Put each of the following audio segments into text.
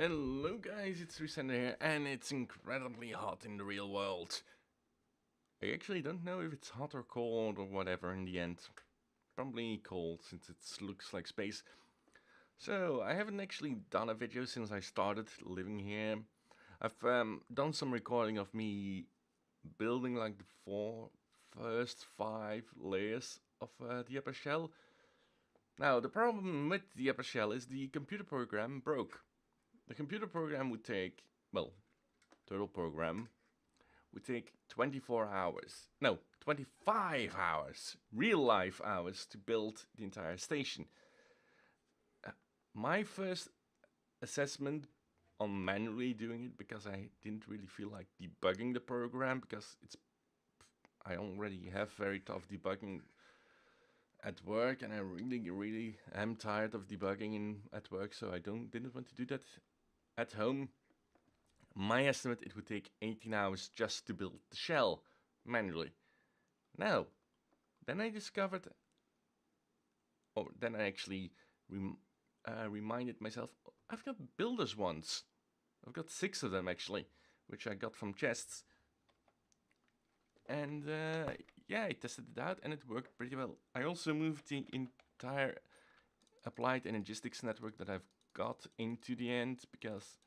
Hello guys, it's Resender here, and it's incredibly hot in the real world. I actually don't know if it's hot or cold or whatever in the end. Probably cold, since it looks like space. So, I haven't actually done a video since I started living here. I've done some recording of me building like the first 5 layers of the upper shell. Now, the problem with the upper shell is the computer program broke. The computer program would take, well, turtle program would take 24 hours, no, 25 hours, real life hours to build the entire station. My first assessment on manually doing it, because I didn't really feel like debugging the program, because I already have very tough debugging at work, and I really am tired of debugging at work, so I didn't want to do that at home. My estimate, it would take 18 hours just to build the shell manually. Now, then I discovered, or then I actually reminded myself, I've got builders ones. I've got 6 of them actually, which I got from chests. And yeah, I tested it out and it worked pretty well. I also moved the entire applied energistics network that I've got into the end, because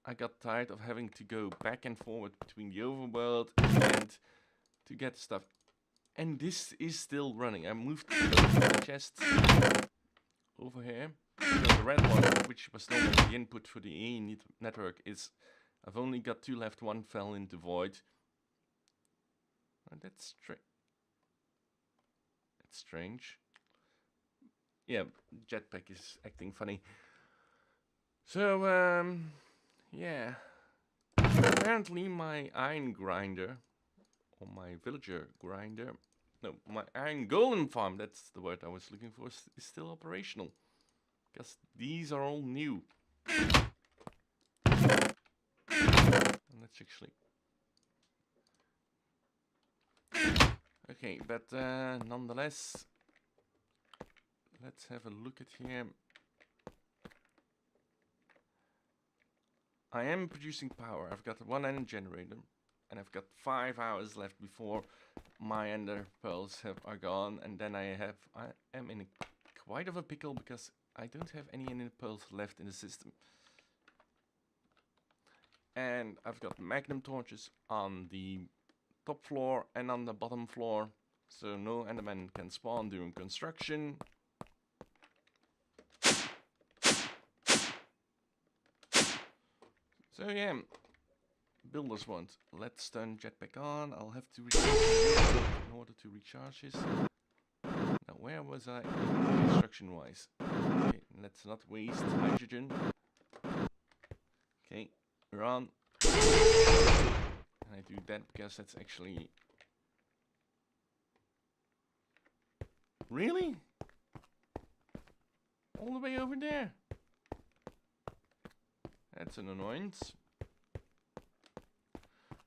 I got tired of having to go back and forward between the overworld and to get stuff. And this is still running. I moved the chests over here. So the red one, which was normally the input for the END network, is I've only got 2 left. One fell into void. That's strange. Yeah, jetpack is acting funny. So yeah. Apparently my iron grinder, or my villager grinder, no, my iron golem farm, that's the word I was looking for, is still operational. Because these are all new. And that's actually... Okay, but nonetheless, let's have a look at here. I am producing power. I've got 1 energy generator, and I've got 5 hours left before my ender pearls are gone, and then I am in quite of a pickle, because I don't have any ender pearls left in the system. And I've got magnum torches on the top floor and on the bottom floor, so no enderman can spawn during construction. So yeah, builders want. Let's turn jetpack on. I'll have to recharge in order to recharge this. Now where was I construction wise? Okay, let's not waste hydrogen. Okay, we're on. And I do that because that's actually... Really? All the way over there? That's an annoyance.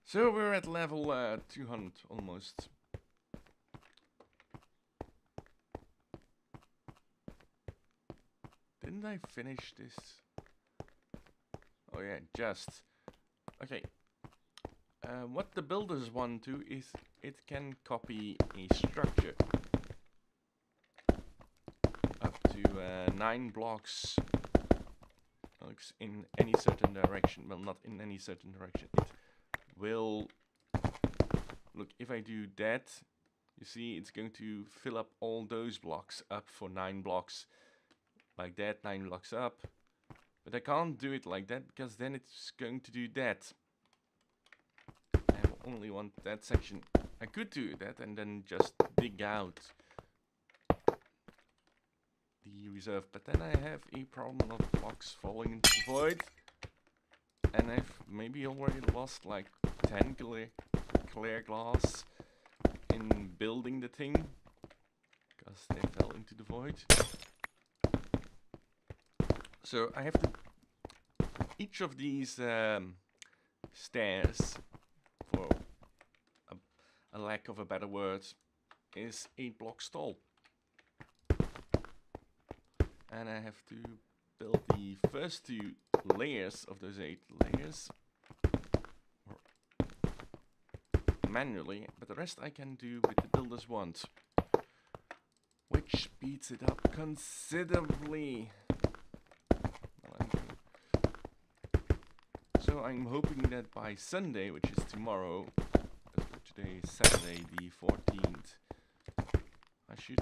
So we're at level 200 almost. Didn't I finish this? Oh yeah, just. Okay. What the builders want to is it can copy a structure up to 9 blocks in any certain direction. Well, not in any certain direction. It will... Look, if I do that, you see it's going to fill up all those blocks up for 9 blocks. Like that, 9 blocks up. But I can't do it like that, because then it's going to do that. I only want that section. I could do that and then just dig out the reserve, but then I have a problem of blocks falling into the void, and I've maybe already lost like 10 clear glass in building the thing, because they fell into the void. So I have to... Each of these stairs, for a lack of a better word, is 8 blocks tall. And I have to build the first 2 layers of those 8 layers manually, but the rest I can do with the builder's wand, which speeds it up considerably. So I'm hoping that by Sunday, which is tomorrow, today is Saturday the 14th, I should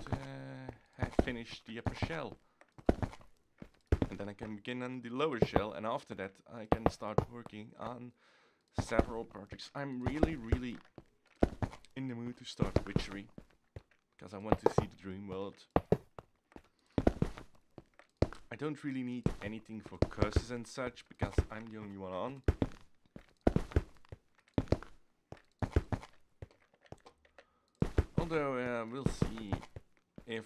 have finished the upper shell. And then I can begin on the lower shell, and after that I can start working on several projects. I'm really in the mood to start Witchery, because I want to see the dream world. I don't really need anything for curses and such, because I'm the only one on. Although we'll see if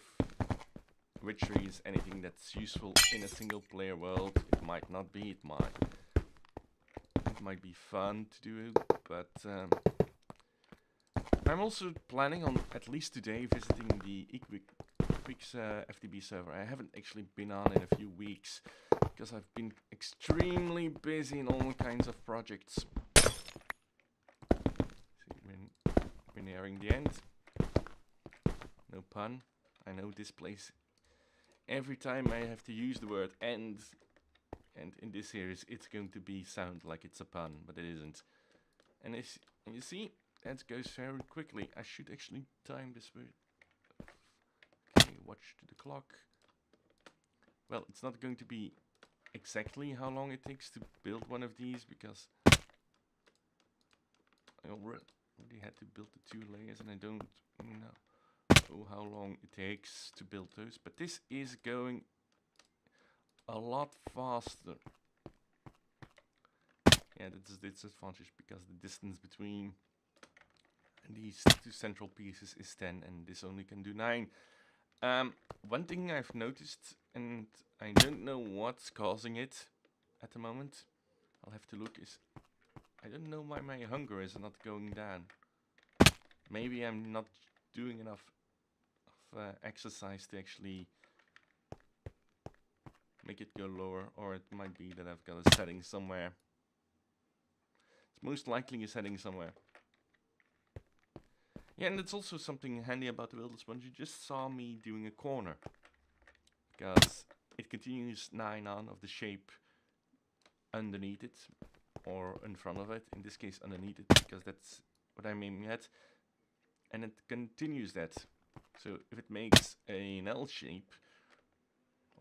Witchery is anything that's useful in a single player world. It might not be, it might be fun to do, but I'm also planning on, at least today, visiting the Equix FTB server. I haven't actually been on in a few weeks, because I've been extremely busy in all kinds of projects. See, we're nearing the end. No pun. I know this place. Every time I have to use the word end, and in this series it's going to sound like it's a pun, but it isn't. And you see, that goes very quickly. I should actually time this with... Okay, watch the clock. Well, it's not going to be exactly how long it takes to build one of these, because I already had to build the 2 layers, and I don't know how long it takes to build those. But this is going a lot faster. Yeah, that's a disadvantage, because the distance between these 2 central pieces is 10, and this only can do 9. One thing I've noticed, and I don't know what's causing it at the moment, I'll have to look, is I don't know why my hunger is not going down. Maybe I'm not doing enough of exercise to actually make it go lower, or it might be that I've got a setting somewhere. It's most likely a setting somewhere. Yeah, and it's also something handy about the builder sponge. You just saw me doing a corner, because it continues 9 on of the shape underneath it, or in front of it. In this case underneath it, because that's what I'm aiming at. And it continues that. So if it makes an L shape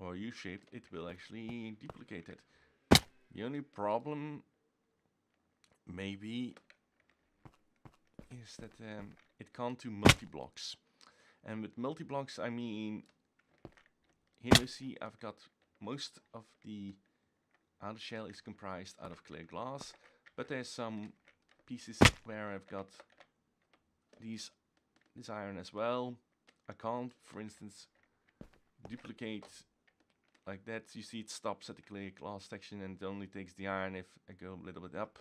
or U shape, it will actually duplicate it. The only problem maybe is that it can't do multi-blocks. And with multi-blocks I mean, here you see I've got most of the outer shell is comprised out of clear glass, but there's some pieces where I've got this iron as well. I can't, for instance, duplicate like that. You see it stops at the clear glass section, and it only takes the iron if I go a little bit up.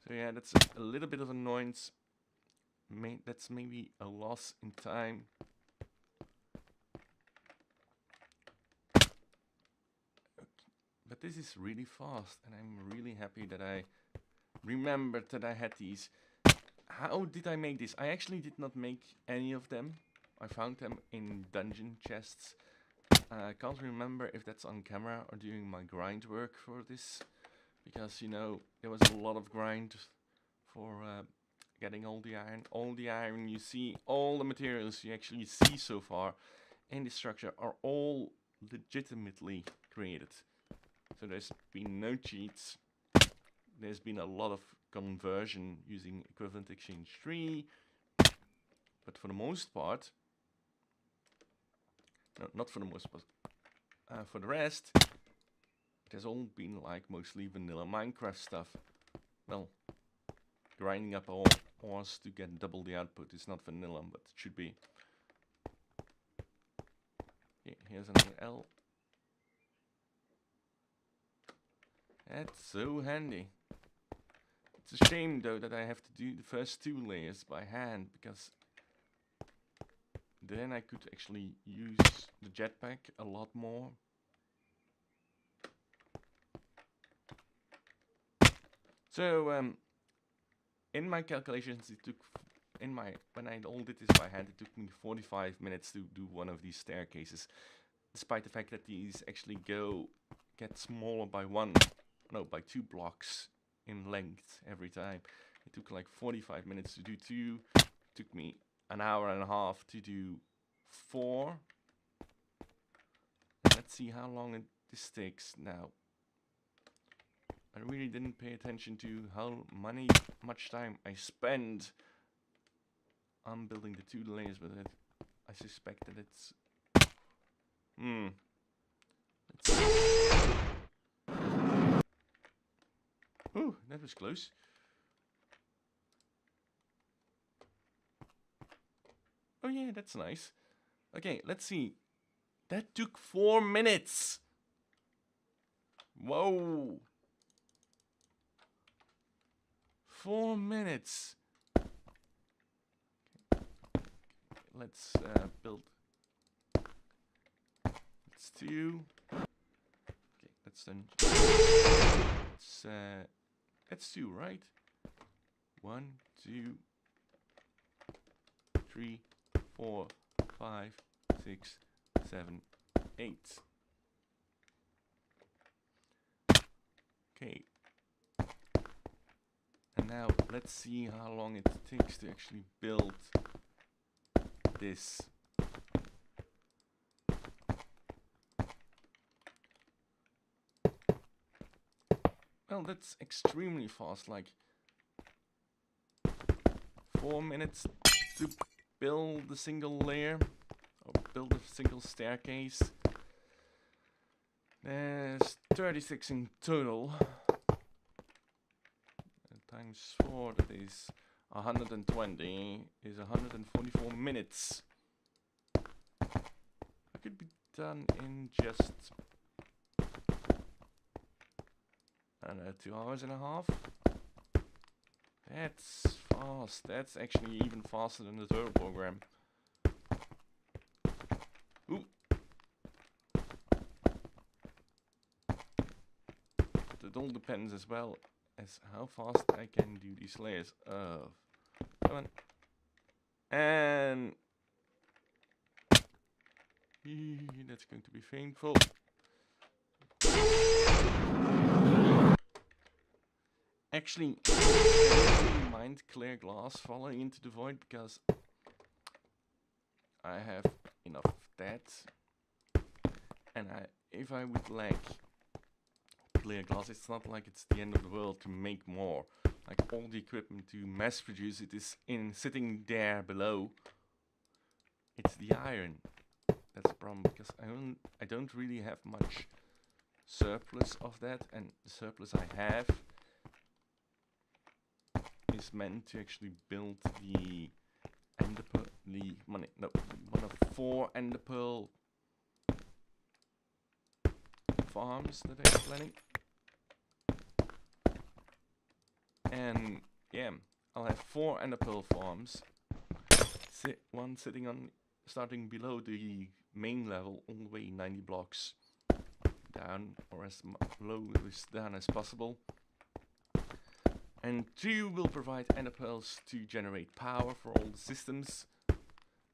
So yeah, that's a little bit of annoyance. That's maybe a loss in time. But this is really fast, and I'm really happy that I remembered that I had these. How did I make this? I actually did not make any of them. I found them in dungeon chests. I can't remember if that's on camera or during my grind work for this, because you know there was a lot of grind for getting all the iron. All the iron you see, all the materials you actually see so far in the structure are all legitimately created. So there's been no cheats. There's been a lot of conversion using equivalent exchange 3, but for the most part, no, not for the most part, for the rest, it has all been like mostly vanilla Minecraft stuff. Well, grinding up all ores to get double the output is not vanilla, but it should be. Here's another L. That's so handy. It's a shame though that I have to do the first 2 layers by hand, because then I could actually use the jetpack a lot more. So in my calculations, it took when I all did this by hand, it took me 45 minutes to do one of these staircases, despite the fact that these actually get smaller by by 2 blocks in length every time. It took like 45 minutes to do 2. It took me an hour and a half to do 4. Let's see how long this takes now. I really didn't pay attention to how much time I spend on building the 2 layers, but I suspect that it's... Let's see. Ooh, that was close. Oh yeah, that's nice. Okay, let's see. That took 4 minutes! Whoa! 4 minutes! Okay. Let's build... Let's 2. Okay, let's then... That's 2, right? 1, 2, 3, 4, 5, 6, 7, 8. Okay. And now let's see how long it takes to actually build this. Well, that's extremely fast, like 4 minutes to build a single layer, or build a single staircase. There's 36 in total. Times 4, that is 120, is 144 minutes. That could be done in just, I don't know, 2 hours and a half. That's fast. That's actually even faster than the turtle program. Ooh. It all depends as well as how fast I can do these layers. Come on. And that's going to be painful. Actually, I don't really mind clear glass falling into the void because I have enough of that. And if I would lack clear glass, it's not like it's the end of the world to make more. Like all the equipment to mass produce it is sitting there below. It's the iron that's the problem, because I don't really have much surplus of that, and the surplus I have is meant to actually build the enderpearl, one of 4 enderpearl farms that I'm planning. And yeah, I'll have 4 enderpearl farms, one sitting on, starting below the main level, all the way 90 blocks down, or as low down as possible. And 2 will provide enderpearls to generate power for all the systems,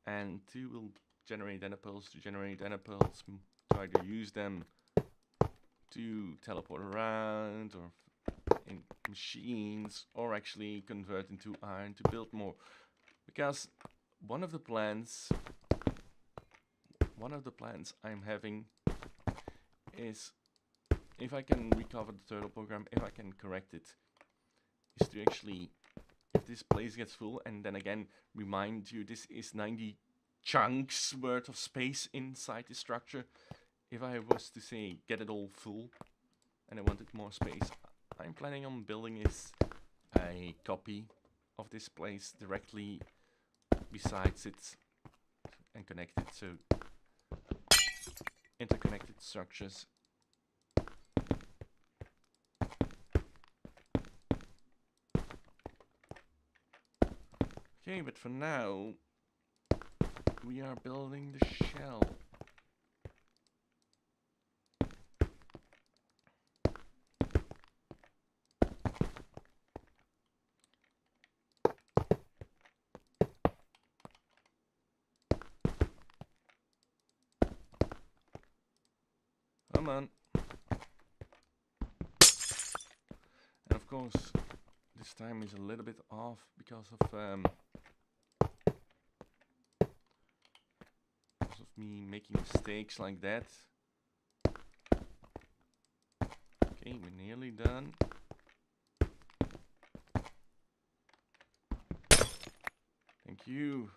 and 2 will generate enderpearls to generate enderpearls, to either use them to teleport around, or in machines, or actually convert into iron to build more. Because one of the plans I'm having is, if I can recover the turtle program, if I can correct it, is to actually, if this place gets full, and then again remind you this is 90 chunks worth of space inside the structure. If I was to say get it all full and I wanted more space, I'm planning on building a copy of this place directly besides it and connect it, so interconnected structures. Okay, but for now we are building the shell. Come on. And of course, this time is a little bit off because of me making mistakes like that. Okay, we're nearly done. Thank you.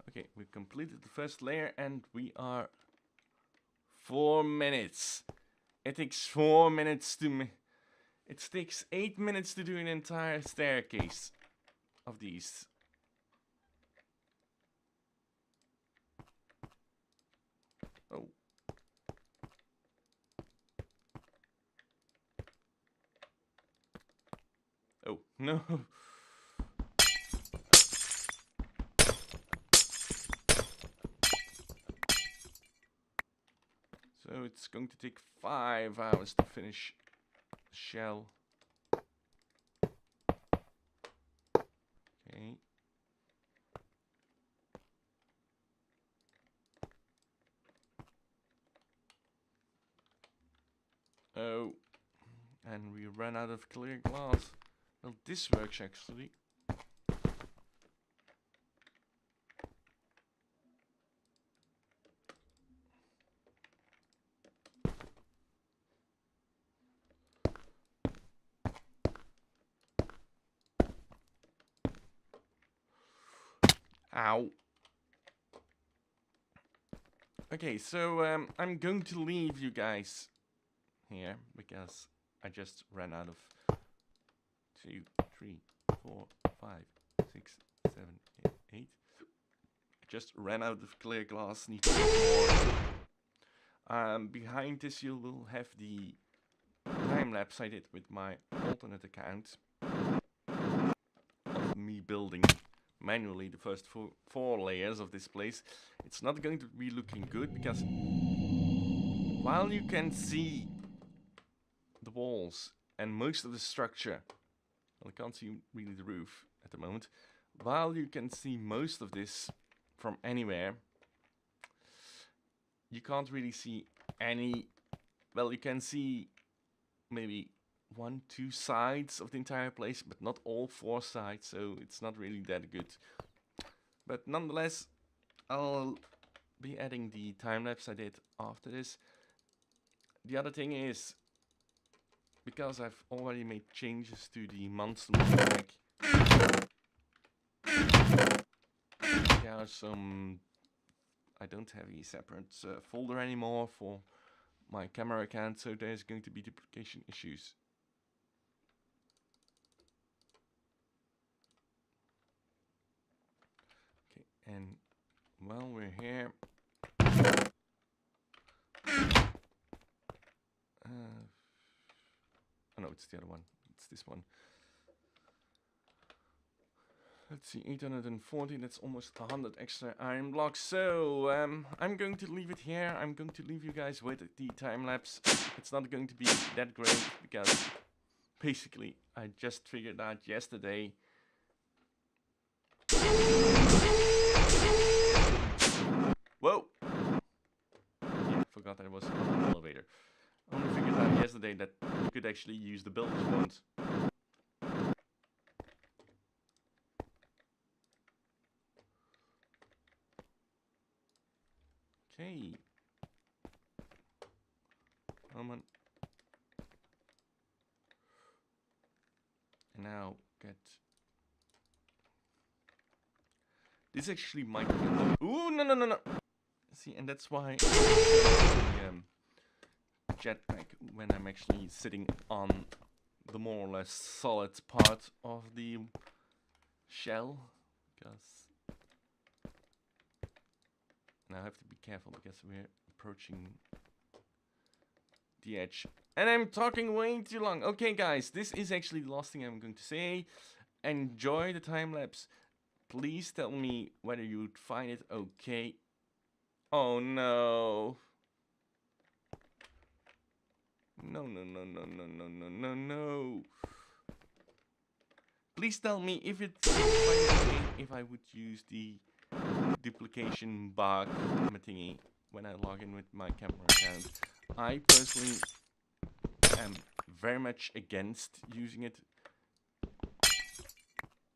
Okay, we completed the first layer and we are 4 minutes. It takes 4 minutes to it takes 8 minutes to do an entire staircase of these. Oh. Oh, no. So it's going to take 5 hours to finish the shell. Okay. Oh, and we ran out of clear glass. Well, this works actually. Ow. Okay, so I'm going to leave you guys here because I just ran out of 2, 3, 4, 5, 6, 7, 8. I just ran out of clear glass. Need to get more. Behind this you will have the time lapse I did with my alternate account of me building manually the first 4 layers of this place. It's not going to be looking good because while you can see the walls and most of the structure, well, I can't see really the roof at the moment, while you can see most of this from anywhere, you can't really see any, well, you can see maybe 1, 2 sides of the entire place, but not all 4 sides, so it's not really that good. But nonetheless, I'll be adding the time-lapse I did after this. The other thing is, because I've already made changes to the monster mechanic, there are some, I don't have a separate folder anymore for my camera account, so there's going to be duplication issues. Okay, and while we're here, oh no, it's the other one. It's this one. Let's see, 840, that's almost 100 extra iron blocks. So, I'm going to leave it here. I'm going to leave you guys with the time-lapse. It's not going to be that great, because basically, I just figured out yesterday. Whoa! Yeah, forgot that it was on an elevator. I only figured out yesterday that you could actually use the builder's wand. Okay. Come on. And now get. This actually might be. Ooh, no, no, no, no. See, and that's why the jetpack when I'm actually sitting on the more or less solid part of the shell, because now I have to be careful because we're approaching the edge and I'm talking way too long. Okay guys, this is actually the last thing I'm going to say. Enjoy the time lapse. Please tell me whether you'd find it okay. Oh no. No, no, no, no, no, no, no, no, no. Please tell me if it's okay if I would use the duplication bug thingy when I log in with my camera account. I personally am very much against using it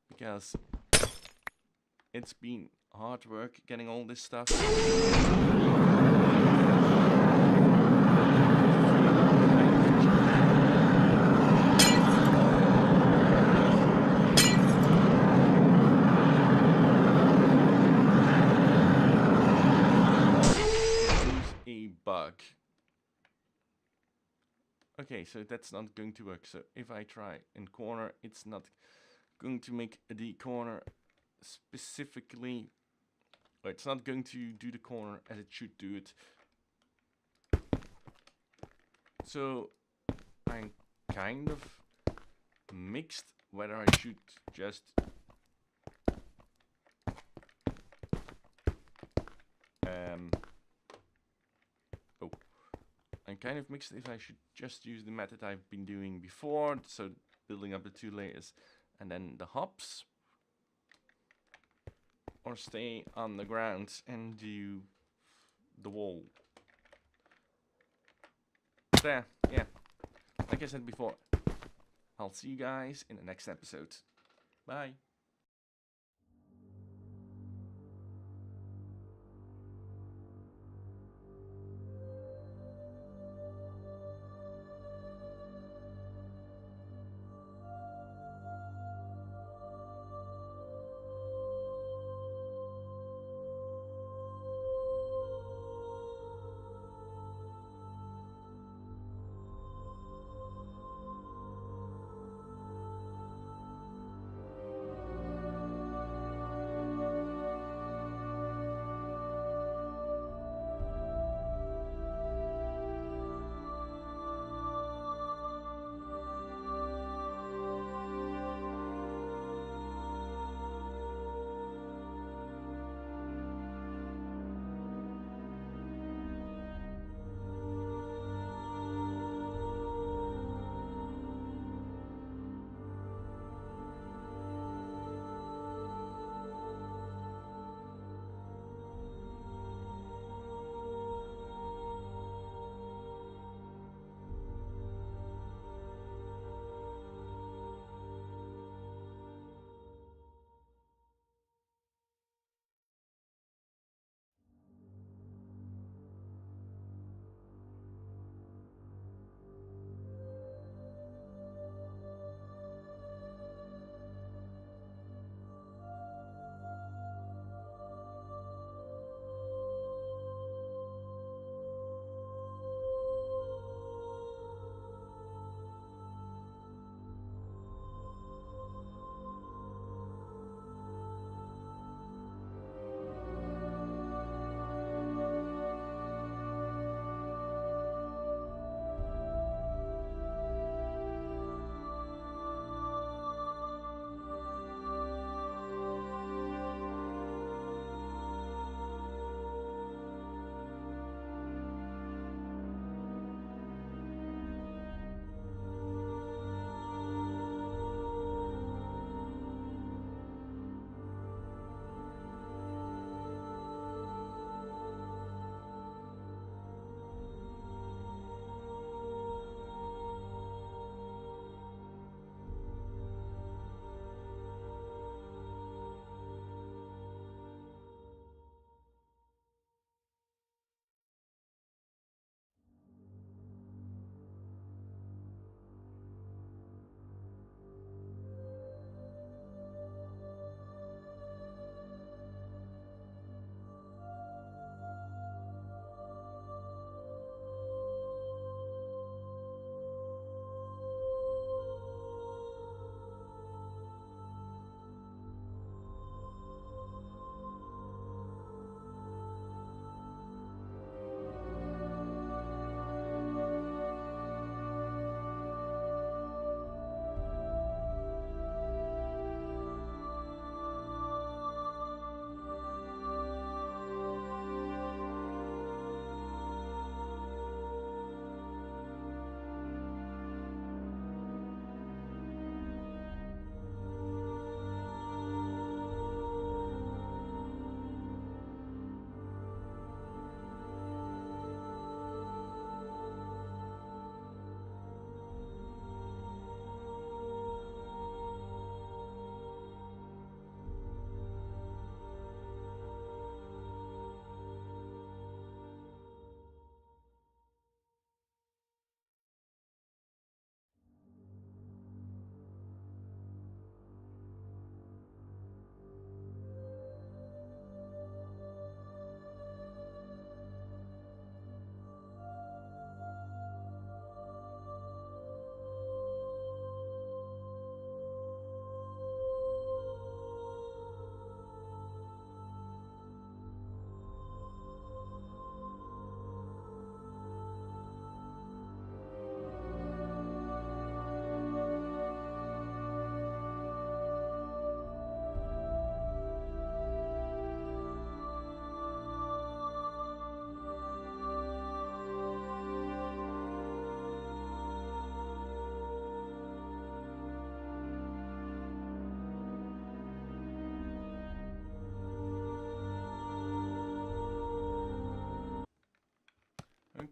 because it's been hard work getting all this stuff. A bug. Okay, so that's not going to work. So if I try in corner, it's not going to make the corner specifically, or it's not going to do the corner as it should do it. So I'm kind of mixed whether I should just I'm kind of mixed if I should just use the method I've been doing before, so building up the 2 layers and then the hops, or stay on the ground and do the wall. There, yeah. Like I said before, I'll see you guys in the next episode. Bye.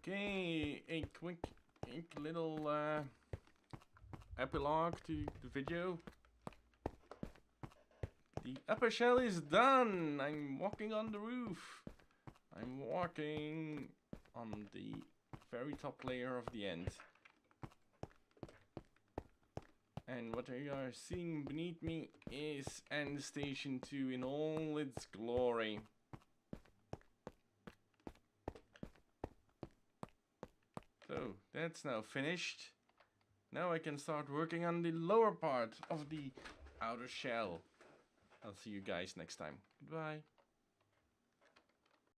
Okay, a quick little epilogue to the video. The upper shell is done. I'm walking on the roof. I'm walking on the very top layer of the end. And what you are seeing beneath me is End Station 2 in all its glory. So, that's now finished. Now I can start working on the lower part of the outer shell. I'll see you guys next time. Goodbye.